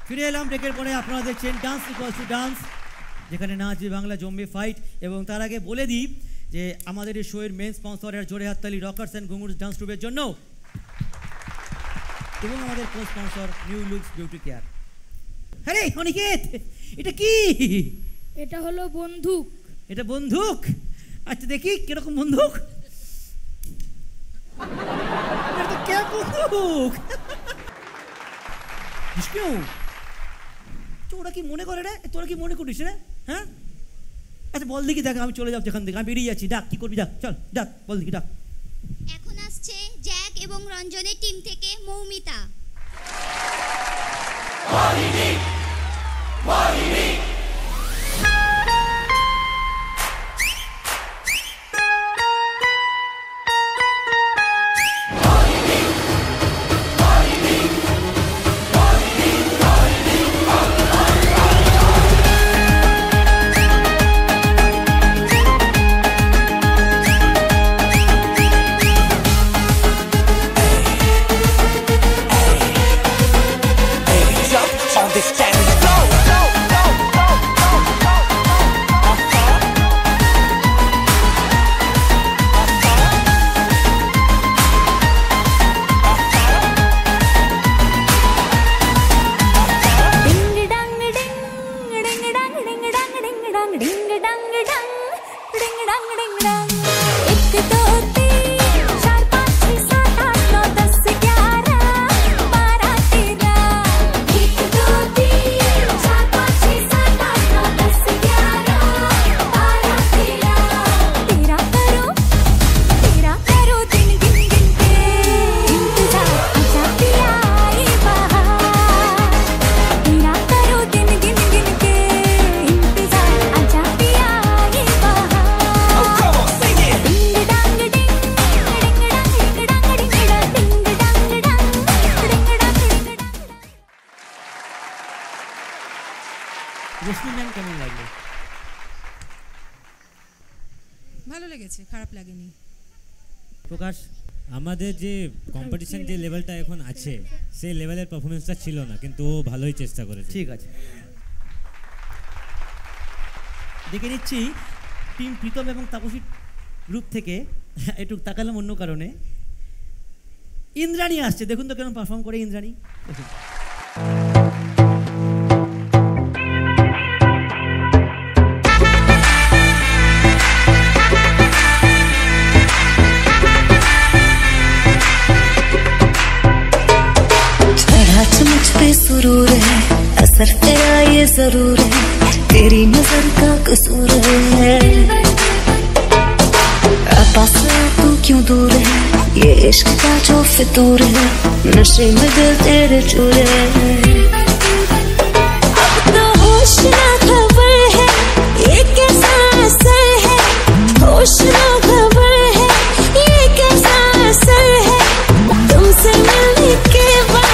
ফিরে এলাম ব্রেকের পরে। আপনারা দেখছেন ডান্স ইকুয়ালস টু ডান্স, যেখানে নাচ বাংলা জমবে ফাইট। এবং তার আগে বলে দিই যে আমাদের এই শোয়ের মেন স্পন্সরের জোরে হাততালি রকার্স অ্যান্ড ঘুঙুর ডান্স ট্রুপের জন্য, এবং আমাদের co sponsor new looks beauty care. আরে অনিকেত, এটা কি? এটা হলো বন্দুক। এটা বন্দুক? আচ্ছা দেখি কিরকম বন্দুক। এটা তো কে বন্দুক? বিষ্ণু, তোরা কি মনে করে রে? তোরা কি মনে করিস রে? হ্যাঁ, আচ্ছা বল দেখি, দেখ আমি চলে যাবো যেখান থেকে, আমি বেরিয়ে যাচ্ছি। ডাক, কি করবি? ডাক, চল ডাক, বল দেখি ডাক। এখন আসছে জ্যাক এবং রঞ্জনের টিম থেকে মৌমিতা। ভালো লেগেছে, খারাপ লাগেনি। প্রকাশ, আমাদের যে কম্পিটিশন যে লেভেলটা এখন আছে সেই লেভেলের পারফরমেন্সটা ছিল না, কিন্তু ও ভালোই চেষ্টা করেছে। ঠিক আছে, দেখে নিচ্ছি টিম প্রীতম এবং তাপসী গ্রুপ থেকে। একটু তাকালাম অন্য কারণে। ইন্দ্রাণী আসছে, দেখুন তো কেমন পারফর্ম করে ইন্দ্রাণী। দেখুন मुझ पे सुरूर है, असर तेरा ये जरूर है, तेरी नजर का कसूर है। पास तू क्यों दूर है, ये इश्क का जो फितूर है, नशे में दिल तेरे चूर है। अब तो होश ना खबर है, ये कैसा असर है, होश ना खबर है, ये कैसा असर है, तुमसे मिलने के बाद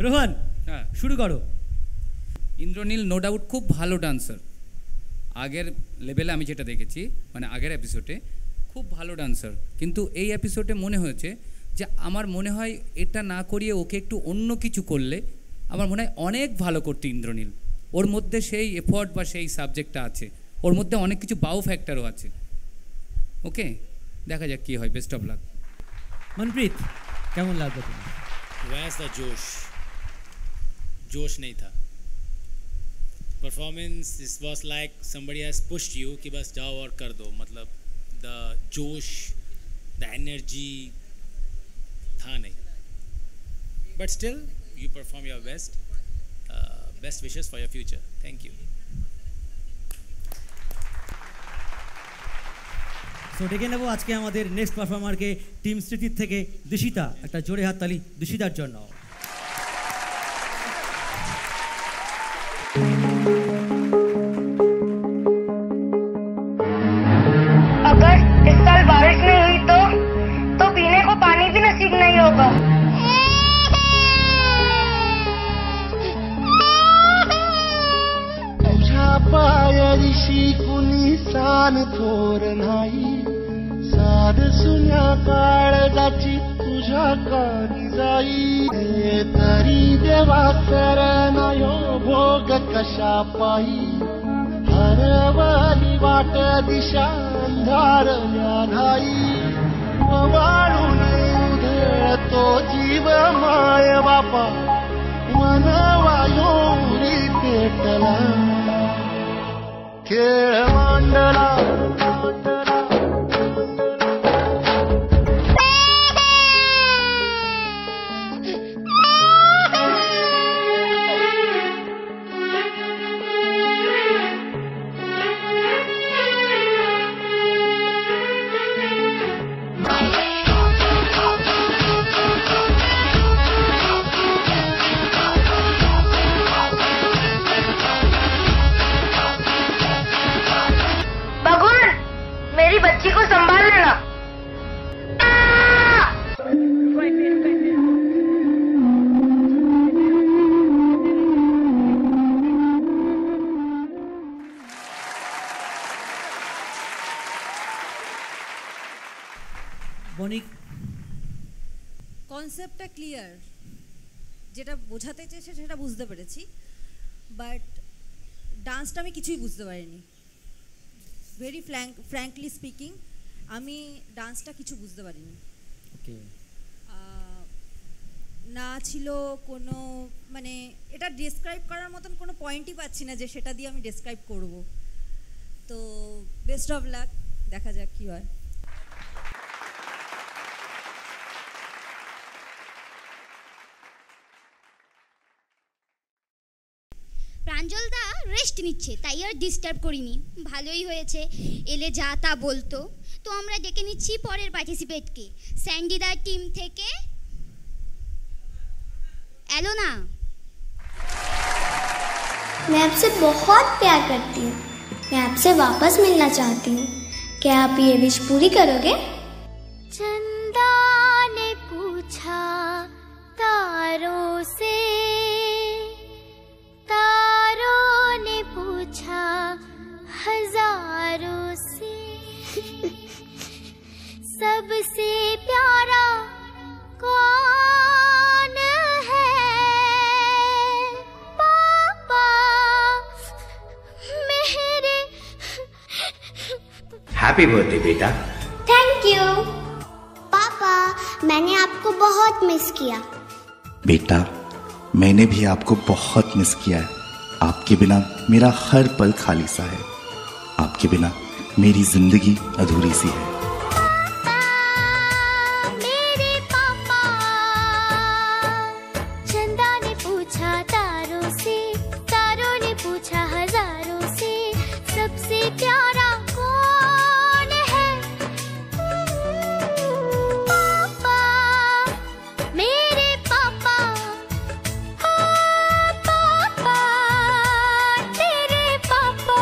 রোহন, শুরু করো। ইন্দ্রনীল নো ডাউট খুব ভালো ডান্সার, আগের লেভেলে আমি যেটা দেখেছি, মানে আগের এপিসোডে খুব ভালো ডান্সার, কিন্তু এই এপিসোডে মনে হয়েছে যে আমার মনে হয় এটা না করিয়ে ওকে একটু অন্য কিছু করলে আমার মনে হয় অনেক ভালো করতে ইন্দ্রনীল। ওর মধ্যে সেই এফোর্ট বা সেই সাবজেক্টটা আছে, ওর মধ্যে অনেক কিছু বাউ ফ্যাক্টরও আছে। ওকে, দেখা যাক কী হয়। Best of luck. মনপ্রীত, কেমন লাগবে তোমার? वैसा जोश नहीं था। Performance this was like somebody has pushed you कि बस जाओ और कर दो, मतलब द जोश द एनर्जी था नहीं, but still you perform your best. Best wishes for your future. Thank you. So ডেকে নেবো আজকে আমাদের নেক্সট পারফর্মারকে টিম স্মৃতির থেকে দিশিতা. একটা জোরে হাততালি দিশিতার জন্য. अगर इस साल बारिश नहीं हुई तो पीने को पानी भी नसीब नहीं होगा. तुझ्या पायरीशी कुणी सान थोर नाही, साध सुन्या काळजाची तुझ्या कानी जाई. हे तरी देवा करणायो भोग कशा पायी, हरवली वाट दिशा अंधारल्या नाही. वाळून उधळतो जीव माय बापा, मनवायो उरी पेटला, खेळ मांडला. बच्ची को संभाल लेना. বণিক, কনসেপ্টটা ক্লিয়ার, যেটা বোঝাতে চেয়েছে সেটা বুঝতে পেরেছি, বাট ডান্সটা আমি কিছুই বুঝতে পারিনি. ভেরি ফ্র্যাঙ্কলি স্পিকিং, আমি ডান্সটা কিছু বুঝতে পারিনি. ওকে, না ছিল কোনো, মানে এটা ডেসক্রাইব করার মতন কোনো পয়েন্টই পাচ্ছি না যে সেটা দিয়ে আমি ডেসক্রাইব করব. তো বেস্ট অফ লাক, দেখা যাক কী হয়. প্রাঞ্জল দা রেস্ট নিচ্ছে, তাই আর ডিস্টার্ব করিনি. ভালোই হয়েছে, এলে যা তা বলতো. তো আমরা ডেকে নিচ্ছি পরের পার্টিসিপেটকে, স্যান্ডিদার টিম থেকে एलोना. मैं आपसे बहुत प्यार करती हूँ, मैं आपसे वापस मिलना चाहती हूँ. क्या आप ये विश पूरी करोगे? चंदा ने पूछा तारों से, तारों ने पूछा हजारों से, सबसे प्यारा कौन है? पापा मेरे. हैप्पी बर्थडे बेटा. थैंक यू पापा, मैंने आपको बहुत मिस किया. बेटा मैंने भी आपको बहुत मिस किया है. आपके बिना मेरा हर पल खाली सा है. आपके बिना मेरी जिंदगी अधूरी सी है. मेरे पापा. चंदा ने पूछा तारों से, तारों ने पूछा हजारों से, सबसे प्यारा कौन है? पापा मेरे पापा. पापा तेरे पापा.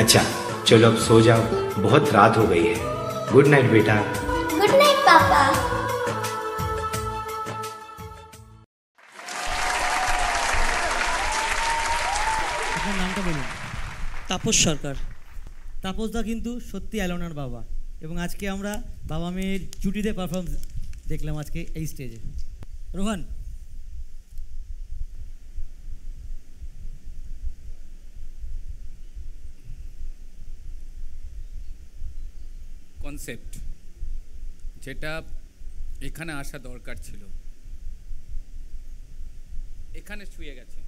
अच्छा चलो अब सो जाओ, बहुत रात हो गई है. गुड नाइट बेटा. गुड नाइट पापा. আপনার নামটা বলুন. তাপস সরকার. তাপসদা কিন্তু সত্যি অ্যালোনার বাবা, এবং আজকে আমরা বাবা মেয়ের জুটিতে পারফরমেন্স দেখলাম আজকে এই স্টেজে. রোহান, কনসেপ্ট যেটা এখানে আসা দরকার ছিল, এখানে ছুঁয়ে গেছে।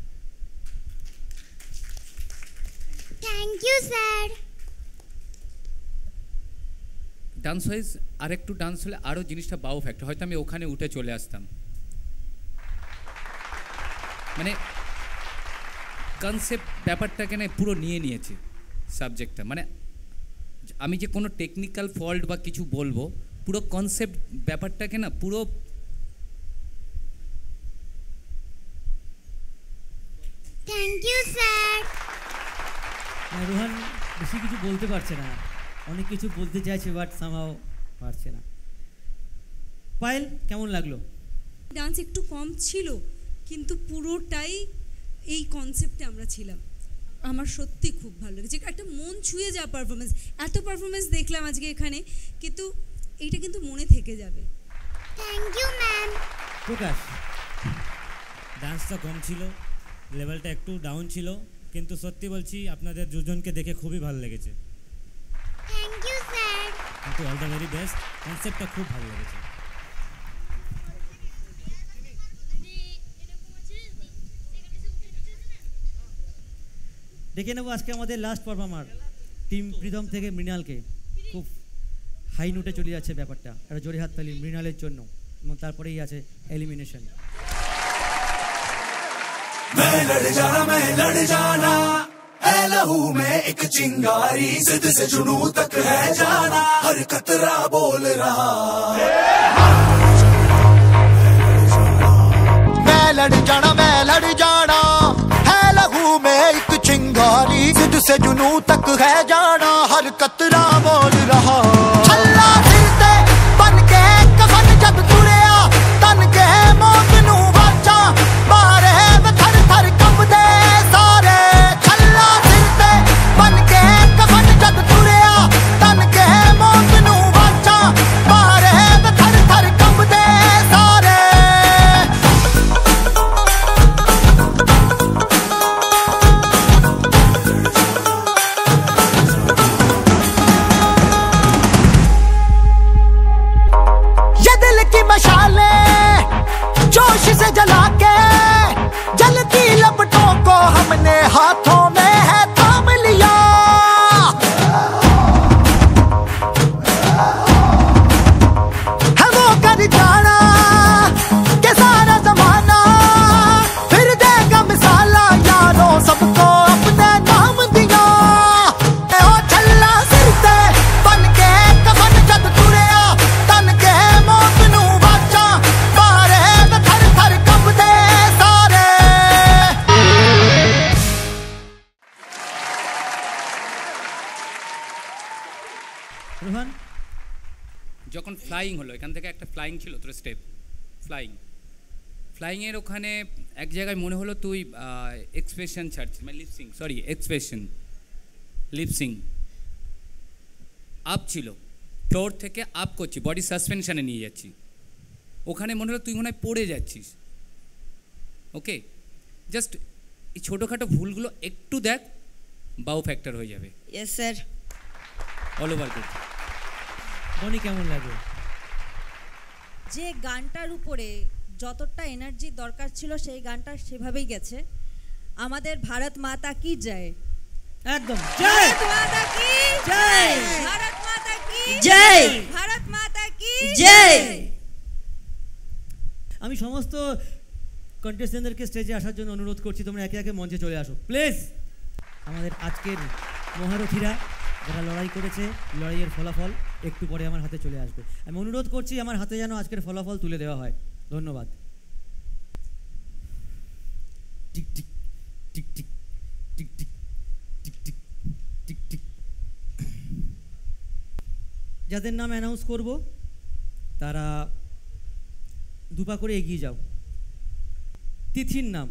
Thank you sir. Dance wise আর একটু ডান্স হলে আরও জিনিসটা বাউ ফ্যাক্টর, হয়তো আমি ওখানে উঠে চলে আসতাম। মানে কনসেপ্ট ব্যাপারটাকে না পুরো নিয়ে নিয়েছে সাবজেক্টটা, মানে আমি যে কোনো টেকনিক্যাল ফল্ট বা কিছু বলবো, পুরো কনসেপ্ট ব্যাপারটাকে না পুরো থ্যাংক ইউ স্যার। রোহান বেশি কিছু বলতে পারছে না, অনেক কিছু বলতে চাইছে বাট সামহাও পারছে না। পায়েল কেমন লাগলো? ডান্স একটু কম ছিল কিন্তু পুরোটাই এই কনসেপ্টে আমরা ছিলাম। আমার সত্যি খুব ভালো লেগেছে, একটা মন ছুঁয়ে যাওয়া পারফরমেন্স। এত পারফরমেন্স দেখলাম আজকে এখানে, কিন্তু এইটা কিন্তু মনে থেকে যাবে। Thank you ma'am. প্রকাশ, ডান্সটা কম ছিল, লেভেলটা একটু ডাউন ছিল, কিন্তু সত্যি বলছি আপনাদের দুজনকে দেখে খুবই ভালো লেগেছে। Thank you sir. কিন্তু অল দ্য ভেরি বেস্ট, কনসেপ্টটা খুব ভালো লেগেছে। দেখে নেবো আজকে আমাদের লাস্ট পারফর্মার টিম প্রীতম থেকে মৃণালকে। খুব হাই নোটে চলে যাচ্ছে ব্যাপারটা, একটা জোরে হাততালি মৃণালের জন্য, এবং তারপরেই আছে এলিমিনেশন। मैं लड़ जाना है लहू में एक चिंगारी, जिद से जुनू तक है जाना, हर कतरा बोल रहा। मैं लड़ जाना है लहू में एक चिंगारी, जिद से जुनू तक है जाना, हर कतरा बोल रहा। छल्ला सिर ते बन के कफन जब तुरिया, तन के मौत नू वाचा मारे थर थर कंबदे सारे। छल्ला सिर ते बन के कफन जब तुरिया, तन के मौत नू वाचा मारे थर थर कंबदे सारे। ये दिल की मशाले जोश से जला के, जलती लपटों को हमने हाथों में है थाम लिया। है वो कर जाना के सारा जमाना, फिर देगा मिसाला यारों सबको अपने नाम दिया। ओ छल्ला सिर ते बन के कफन जद तुरिया, तन के मौत नू वाचा मारे थर थर कंबदे सारे। রোহান, যখন ফ্লাইং হলো, এখান থেকে একটা ফ্লাইং ছিল তোর স্টেপ, ফ্লাইংয়ের ওখানে এক জায়গায় মনে হলো তুই এক্সপ্রেশন ছাড়ছিস, মানে লিপসিং আপ ছিল, ফ্লোর থেকে আপ করছি, বডি সাসপেনশনে নিয়ে যাচ্ছি, ওখানে মনে হলো তুই মনে হয় পড়ে যাচ্ছিস। ওকে, জাস্ট এই ছোটোখাটো ভুলগুলো একটু দেখ, বাউ ফ্যাক্টর হয়ে যাবে। Yes sir. All over good. বনি কেমন লাগে? যে গানটার উপরে যতটা এনার্জি দরকার ছিল সেই গানটা সেভাবেই গেছে। আমাদের ভারত মাতা কি জয়। একদম জয়। ভারত মাতা কি জয়। ভারত মাতা কি জয়। ভারত মাতা কি জয়। আমি সমস্ত কন্টেস্টেন্টদেরকে স্টেজে আসার জন্য অনুরোধ করছি, তোমরা একে একে মঞ্চে চলে আসো প্লিজ। আমাদের আজকের মহারথীরা যারা লড়াই করেছে, লড়াইয়ের ফলাফল একটু পরে আমার হাতে চলে আসবে। আমি অনুরোধ করছি আমার হাতে যেন আজকের ফলাফল তুলে দেওয়া হয়। ধন্যবাদ। Tick tick tick tick tick tick tick tick tick tick. যাদের নাম অ্যানাউন্স করব তারা দুপা করে এগিয়ে যাও। তিথির নাম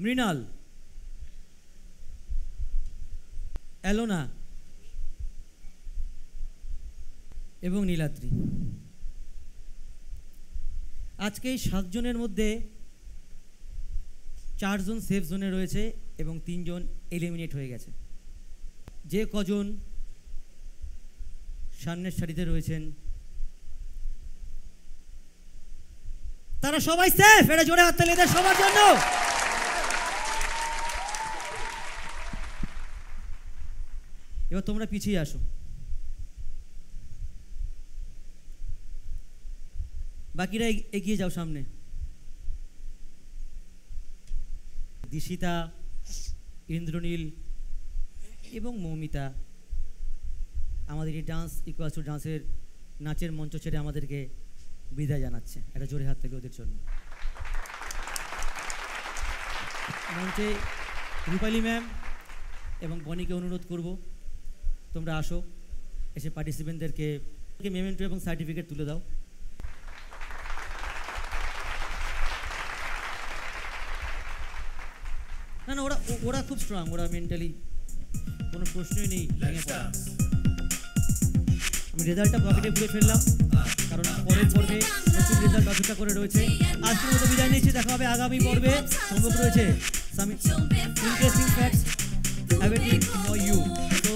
মৃণাল, অ্যালোনা এবং নীলাদ্রি। আজকে এই 7 জনের মধ্যে 4 জন সেফ জোনে রয়েছে এবং 3 জন এলিমিনেট হয়ে গেছে। যে কজন সামনের সারিতে রয়েছেন তারা সবাই সেফ। এটা জোরে হাততালি এদের সবার জন্য। এবার তোমরা পিছিয়ে আসো। বাকিরা এগিয়ে যাও সামনে। দিশিতা, ইন্দ্রনীল এবং মৌমিতা আমাদের এই ডান্স ইকুয়ালস টু ডান্সের নাচের মঞ্চ ছেড়ে আমাদেরকে বিদায় জানাচ্ছে। একটা জোরে হাত থেকে ওদের জন্য। মঞ্চে রূপালী ম্যাম এবং বনিকে অনুরোধ করব তোমরা আসো, এসে পার্টিসিপেন্টদেরকে মেমেন্টো এবং সার্টিফিকেট তুলে দাও। না না, ওরা খুব স্ট্রং, ওরা মেন্টালি কোনো প্রশ্নই নেই ভেঙে পড়া। আমি রেজাল্টটা পকেটে পুরে ফেললাম, কারণ পরের পর্বে নতুন রেজাল্ট অপেক্ষা করে রয়েছে। আজকের মতো বিদায় নিচ্ছি, দেখা হবে আগামী পর্বে। সম্ভব রয়েছে some interesting facts awaiting for you. তো